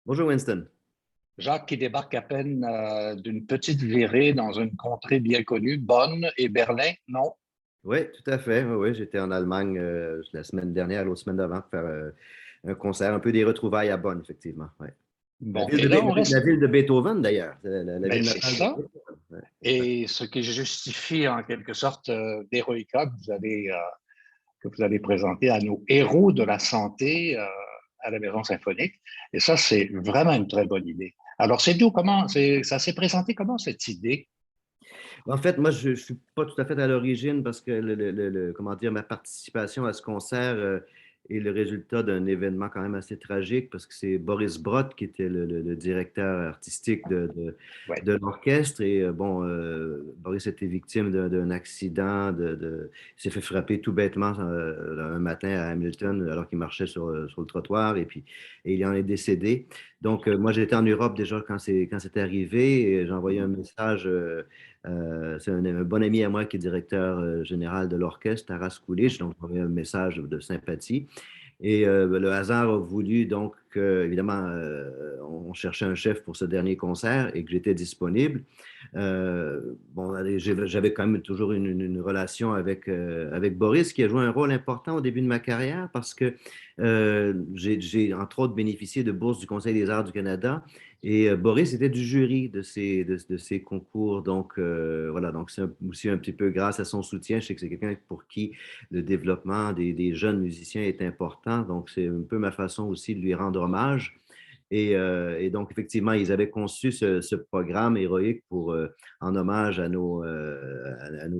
Bonjour Winston. Jacques qui débarque à peine d'une petite virée dans une contrée bien connue, Bonn et Berlin, non? Oui, tout à fait. Oui, oui, j'étais en Allemagne la semaine dernière, l'autre semaine d'avant, pour faire un concert, un peu des retrouvailles à Bonn, effectivement. Ouais. Bon, et là, on La reste. ville de Beethoven, d'ailleurs. La Ben, ville c'est natale de ça. Beethoven. Ouais, exact. Et ce qui justifie en quelque sorte d'Heroica que vous allez présenter à nos héros de la santé à la Maison symphonique. Et ça, c'est vraiment une très bonne idée. Alors, c'est d'où, ça s'est présenté comment cette idée? En fait, moi, je ne suis pas tout à fait à l'origine parce que comment dire, ma participation à ce concert est le résultat d'un événement quand même assez tragique parce que c'est Boris Brott qui était le directeur artistique Ouais. de l'orchestre. Et bon, Boris était victime d'un accident, il s'est fait frapper tout bêtement un matin à Hamilton alors qu'il marchait sur le trottoir et il en est décédé. Donc, moi, j'étais en Europe déjà quand c'est arrivé et j'ai envoyé un message. C'est un bon ami à moi qui est directeur général de l'orchestre, Taras Kulic, donc j'envoie un message de sympathie. Et le hasard a voulu, donc, évidemment, on cherchait un chef pour ce dernier concert et que j'étais disponible. Bon, allez, j'avais quand même toujours une relation avec Boris, qui a joué un rôle important au début de ma carrière parce que j'ai, entre autres, bénéficié de bourses du Conseil des arts du Canada. Et Boris était du jury de ces concours. Donc, voilà, donc c'est aussi un petit peu grâce à son soutien. Je sais que c'est quelqu'un pour qui le développement des jeunes musiciens est important. Donc, c'est un peu ma façon aussi de lui rendre hommage. Et donc, effectivement, ils avaient conçu ce programme héroïque en hommage à nos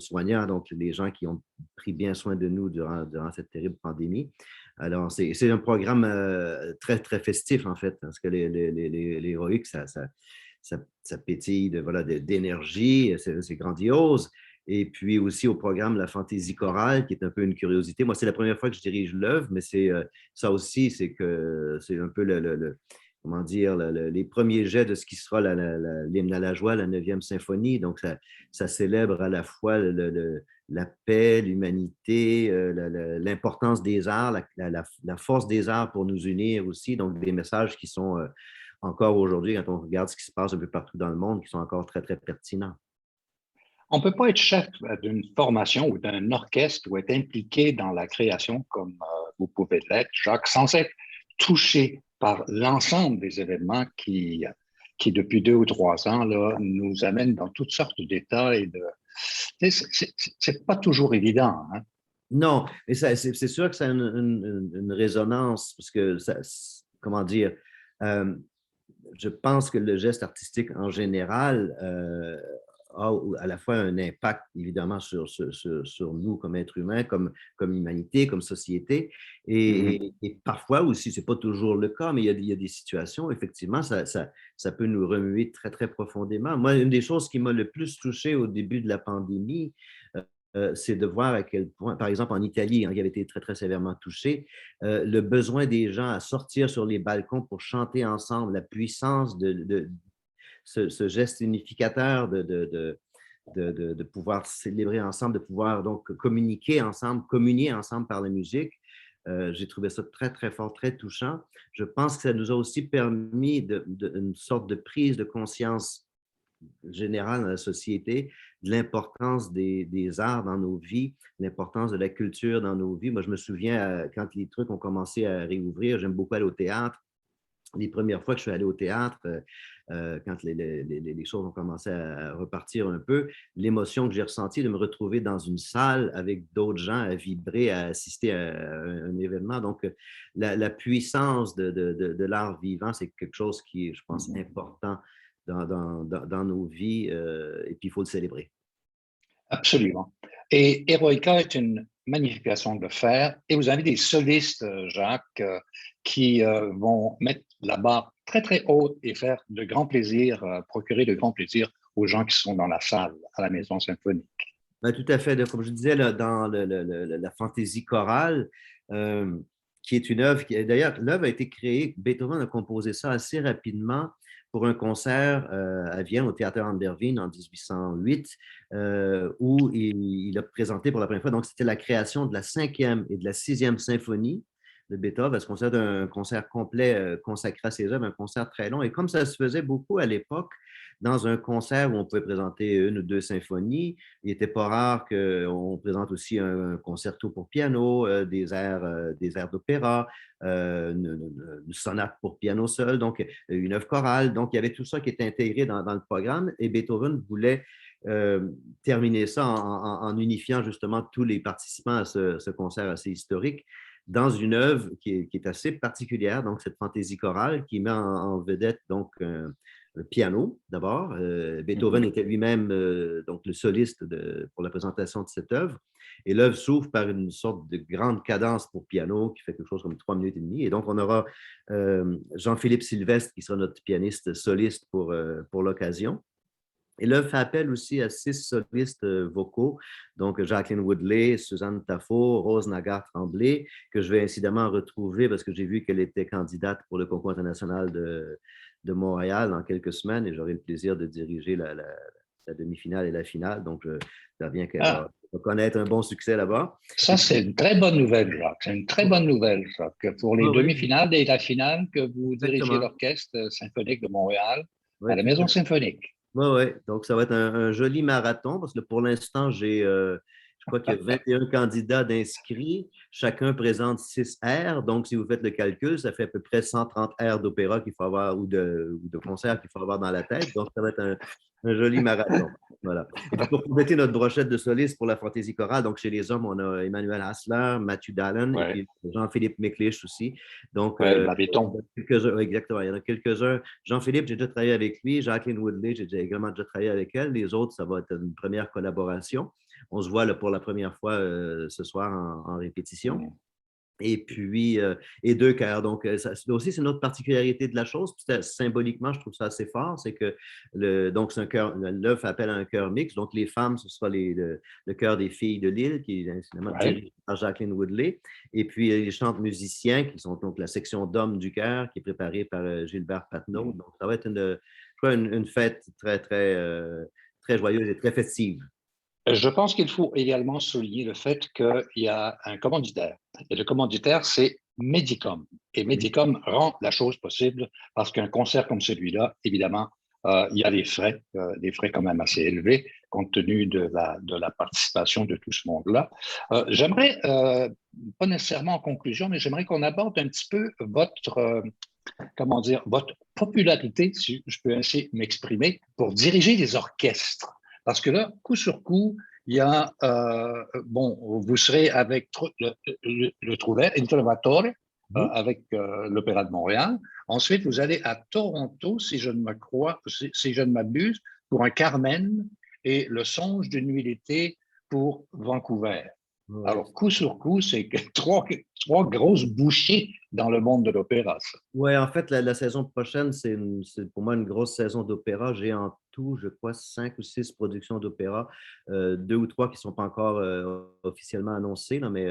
soignants, donc les gens qui ont pris bien soin de nous durant cette terrible pandémie. Alors, c'est un programme très, très festif, en fait, parce que les héroïques, ça pétille voilà, d'énergie, c'est grandiose. Et puis aussi au programme La Fantaisie chorale, qui est un peu une curiosité. Moi, c'est la première fois que je dirige l'œuvre, mais ça aussi, c'est que c'est un peu comment dire, les premiers jets de ce qui sera l'hymne à la joie, la 9e symphonie. Donc, ça célèbre à la fois la paix, l'humanité, l'importance des arts, la force des arts pour nous unir aussi. Donc, des messages qui sont encore aujourd'hui, quand on regarde ce qui se passe un peu partout dans le monde, qui sont encore très, très pertinents. On ne peut pas être chef d'une formation ou d'un orchestre ou être impliqué dans la création comme vous pouvez l'être, Jacques, sans être touché par l'ensemble des événements qui, depuis 2 ou 3 ans, là, nous amènent dans toutes sortes d'états et de. C'est pas toujours évident, hein? Non, mais c'est sûr que ça a une résonance, parce que, comment dire, euh, je pense que le geste artistique en général a à la fois un impact, évidemment, sur nous comme êtres humains, comme humanité, comme société. Mhm. Et parfois aussi, ce n'est pas toujours le cas, mais il y a des situations, effectivement, ça peut nous remuer très, très profondément. Moi, une des choses qui m'a le plus touché au début de la pandémie, c'est de voir à quel point, par exemple en Italie, hein, qui avait été très, très sévèrement touché, le besoin des gens à sortir sur les balcons pour chanter ensemble, la puissance de ce geste unificateur de pouvoir célébrer ensemble, de pouvoir donc communiquer ensemble, communier ensemble par la musique. J'ai trouvé ça très, très fort, très touchant. Je pense que ça nous a aussi permis une sorte de prise de conscience générale dans la société, de l'importance des arts dans nos vies, l'importance de la culture dans nos vies. Moi, je me souviens, quand les trucs ont commencé à réouvrir, j'aime beaucoup aller au théâtre. Les premières fois que je suis allé au théâtre, quand les choses ont commencé à repartir un peu, l'émotion que j'ai ressentie de me retrouver dans une salle avec d'autres gens à vibrer, à assister à un événement. Donc, la puissance de l'art vivant, c'est quelque chose qui est, je pense, important dans nos vies, et puis il faut le célébrer. Absolument. Et Eroica est une magnifique façon de le faire. Et vous avez des solistes, Jacques, qui vont mettre la barre très, très haute et faire de grands plaisirs, procurer de grands plaisirs aux gens qui sont dans la salle, à la maison symphonique. Ben, tout à fait. Comme je disais, là, dans la fantaisie chorale, euh, qui est une œuvre qui, d'ailleurs, l'œuvre a été créée, Beethoven a composé ça assez rapidement pour un concert à Vienne, au Théâtre An der Wien en 1808, où il a présenté pour la première fois, donc c'était la création de la 5e et de la 6e symphonie de Beethoven, parce qu'on sait un concert complet consacré à ses œuvres, un concert très long. Et comme ça se faisait beaucoup à l'époque, dans un concert où on pouvait présenter une ou deux symphonies, il n'était pas rare qu'on présente aussi un concerto pour piano, des airs d'opéra, une sonate pour piano seul, donc une œuvre chorale. Donc, il y avait tout ça qui était intégré dans le programme et Beethoven voulait terminer ça en unifiant justement tous les participants à ce concert assez historique dans une œuvre qui est assez particulière, donc cette fantaisie chorale qui met en vedette donc le piano d'abord. Beethoven était lui-même donc le soliste pour la présentation de cette œuvre. Et l'œuvre s'ouvre par une sorte de grande cadence pour piano qui fait quelque chose comme 3 minutes et demie. Et donc, on aura Jean-Philippe Sylvestre qui sera notre pianiste soliste pour l'occasion. Et l'œuvre fait appel aussi à 6 solistes vocaux, donc Jacqueline Woodley, Suzanne Taffo, Rose Nagar-Tremblay, que je vais incidemment retrouver parce que j'ai vu qu'elle était candidate pour le concours international de Montréal dans quelques semaines et j'aurai le plaisir de diriger la demi-finale et la finale. Donc, ça vient qu'elle va connaître un bon succès là-bas. Ça, c'est une très bonne nouvelle, Jacques. C'est une très bonne nouvelle, Jacques, pour les demi-finales et la finale que vous dirigez l'Orchestre symphonique de Montréal à la Maison symphonique. Oui, oui. Donc, ça va être un joli marathon parce que pour l'instant, je crois qu'il y a 21 candidats d'inscrits. Chacun présente 6 airs. Donc, si vous faites le calcul, ça fait à peu près 130 airs d'opéra qu'il faut avoir ou de concerts qu'il faut avoir dans la tête. Donc, ça va être un joli marathon. Voilà. Et puis, pour compléter notre brochette de solistes pour la fantaisie chorale, donc chez les hommes, on a Emmanuel Hassler, Matthew Dallin et puis Jean-Philippe Miklich aussi. Donc, exactement. Il y en a quelques-uns. Jean-Philippe, j'ai déjà travaillé avec lui. Jacqueline Woodley, j'ai également déjà travaillé avec elle. Les autres, ça va être une première collaboration. On se voit là, pour la première fois ce soir en répétition. Et puis, et 2 chœurs. Donc, ça aussi, c'est une autre particularité de la chose. Puis, symboliquement, je trouve ça assez fort. C'est que donc, c'est un chœur, l'œuvre fait appel à un chœur mixte. Donc, les femmes, ce sera le chœur des filles de Lille, qui est incidemment dirigé par Jacqueline Woodley. Et puis, les chantes musiciens, qui sont donc la section d'hommes du chœur, qui est préparée par Gilbert Patnaud. Donc, ça va être une fête très, très, très joyeuse et très festive. Je pense qu'il faut également souligner le fait qu'il y a un commanditaire. Et le commanditaire, c'est Medicom. Et Medicom rend la chose possible parce qu'un concert comme celui-là, évidemment, il y a des frais quand même assez élevés compte tenu de la participation de tout ce monde-là. J'aimerais, pas nécessairement en conclusion, mais j'aimerais qu'on aborde un petit peu votre popularité, si je peux ainsi m'exprimer, pour diriger des orchestres. Parce que là, coup sur coup, il y a, vous serez avec le Trouvère, Il Trovatore, avec l'Opéra de Montréal. Ensuite, vous allez à Toronto, si je ne m'abuse, pour un Carmen et le Songe d'une nuit d'été pour Vancouver. Ouais. Alors, coup sur coup, c'est trois grosses bouchées dans le monde de l'opéra. Oui, en fait, la saison prochaine, c'est pour moi une grosse saison d'opéra. J'ai en tout, je crois, 5 ou 6 productions d'opéra, 2 ou 3 qui ne sont pas encore officiellement annoncées, là, mais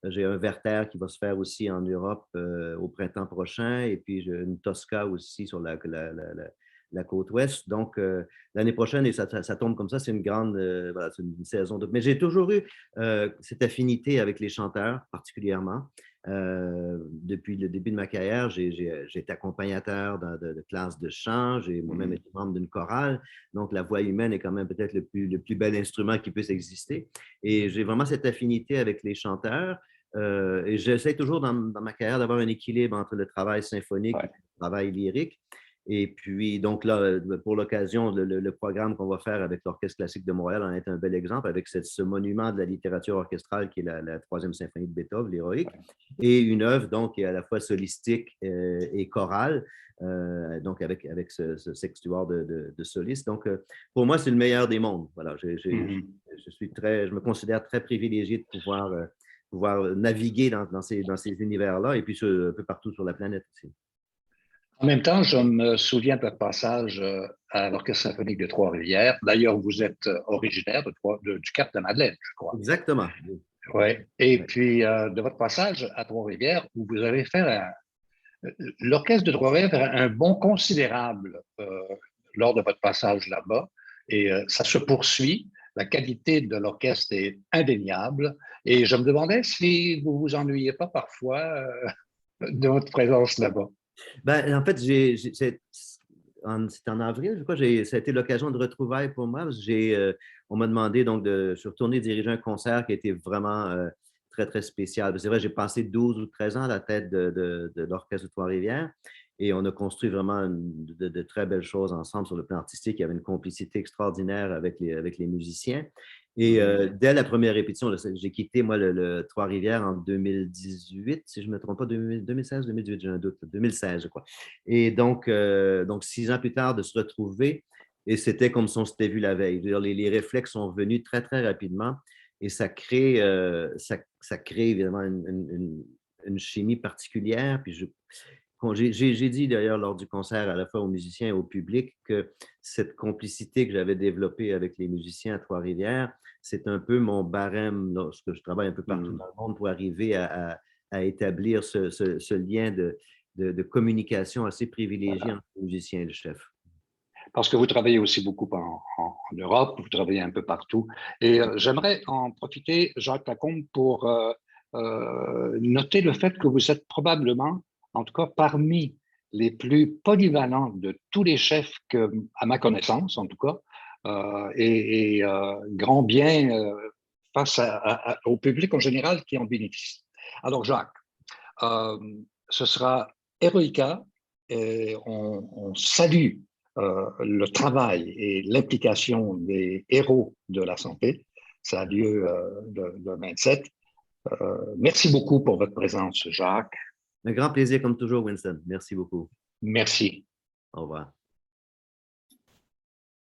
j'ai un Werther qui va se faire aussi en Europe au printemps prochain, et puis j'ai une Tosca aussi sur la côte ouest. Donc, l'année prochaine, et ça tombe comme ça, c'est une grande voilà, c'est une saison. Mais j'ai toujours eu cette affinité avec les chanteurs, particulièrement. Depuis le début de ma carrière, j'ai été accompagnateur de classes de chant, j'ai moi-même été membre d'une chorale, donc la voix humaine est quand même peut-être le plus bel instrument qui puisse exister. Et j'ai vraiment cette affinité avec les chanteurs. Et j'essaie toujours dans ma carrière d'avoir un équilibre entre le travail symphonique et le travail lyrique. Et puis, donc là, pour l'occasion, le programme qu'on va faire avec l'Orchestre classique de Montréal en est un bel exemple, avec ce monument de la littérature orchestrale qui est la troisième symphonie de Beethoven, l'héroïque, et une œuvre donc qui est à la fois solistique et chorale, donc avec ce sextuor de solistes. Donc, pour moi, c'est le meilleur des mondes. Voilà, je me considère très privilégié de pouvoir naviguer dans ces univers-là et puis un peu partout sur la planète aussi. En même temps, je me souviens de votre passage à l'Orchestre symphonique de Trois-Rivières. D'ailleurs, vous êtes originaire du Cap-de-Madeleine, je crois. Exactement. Oui. Et puis, de votre passage à Trois-Rivières, où vous avez fait l'Orchestre de Trois-Rivières fait un bond considérable lors de votre passage là-bas. Et ça se poursuit. la qualité de l'orchestre est indéniable. Et je me demandais si vous vous ennuyez pas parfois de votre présence là-bas. Ben, en fait, c'était en avril, je crois, ça a été l'occasion de retrouvailles pour moi. Parce que on m'a demandé, donc, je suis retourné diriger un concert qui a été vraiment très, très spécial. C'est vrai, j'ai passé 12 ou 13 ans à la tête de l'Orchestre de Trois-Rivières et on a construit vraiment de très belles choses ensemble sur le plan artistique. Il y avait une complicité extraordinaire avec les musiciens. Et dès la première répétition, j'ai quitté, moi, le Trois-Rivières en 2018, si je ne me trompe pas, 2016, 2018, j'ai un doute, 2016, je crois. Et donc 6 ans plus tard, de se retrouver, et c'était comme si on s'était vu la veille. Je veux dire, les réflexes sont venus très, très rapidement et ça crée évidemment une chimie particulière. Puis j'ai dit d'ailleurs lors du concert à la fois aux musiciens et au public que cette complicité que j'avais développée avec les musiciens à Trois-Rivières, c'est un peu mon barème lorsque je travaille un peu partout dans le monde pour arriver à établir ce lien de communication assez privilégié entre le musicien et le chef. Parce que vous travaillez aussi beaucoup en Europe, vous travaillez un peu partout. Et j'aimerais en profiter, Jacques Lacombe, pour noter le fait que vous êtes probablement, en tout cas parmi les plus polyvalents de tous les chefs que, à ma connaissance, en tout cas, grand bien face au public en général qui en bénéficie. Alors, Jacques, euh, ce sera Eroica et on salue le travail et l'implication des héros de la santé. Ça a lieu le 27. Merci beaucoup pour votre présence, Jacques. Un grand plaisir comme toujours, Winston. Merci beaucoup. Merci. Au revoir.